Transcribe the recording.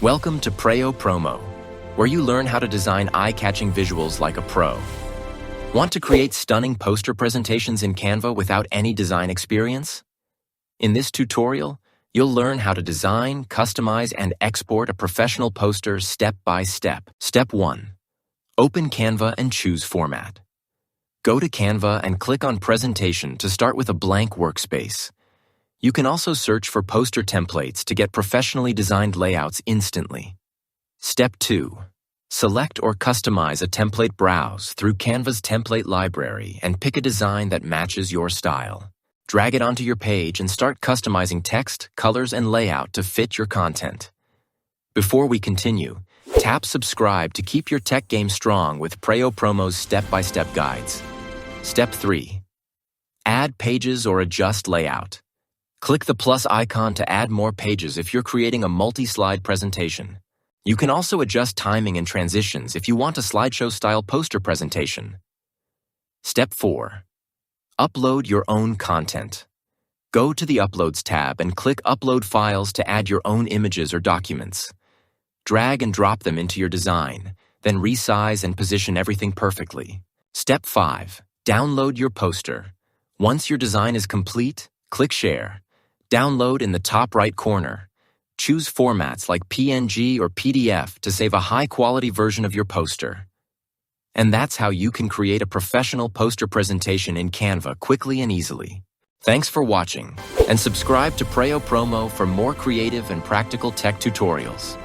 Welcome to Preyo Promo, where you learn how to design eye-catching visuals like a pro. Want to create stunning poster presentations in Canva without any design experience? In this tutorial, you'll learn how to design, customize, and export a professional poster step by step. Step 1. Open Canva and choose Format. Go to Canva and click on Presentation to start with a blank workspace. You can also search for poster templates to get professionally designed layouts instantly. Step 2. Select or customize a template browse through Canva's template library and pick a design that matches your style. Drag it onto your page and start customizing text, colors, and layout to fit your content. Before we continue, tap subscribe to keep your tech game strong with Preyo Promo's step-by-step guides. Step 3. Add pages or adjust layout. Click the plus icon to add more pages if you're creating a multi-slide presentation. You can also adjust timing and transitions if you want a slideshow-style poster presentation. Step 4. Upload your own content. Go to the Uploads tab and click Upload Files to add your own images or documents. Drag and drop them into your design, then resize and position everything perfectly. Step 5. Download your poster. Once your design is complete, click Share. Download in the top right corner. Choose formats like PNG or PDF to save a high-quality version of your poster. And that's how you can create a professional poster presentation in Canva quickly and easily. Thanks for watching, and subscribe to Preyo Promo for more creative and practical tech tutorials.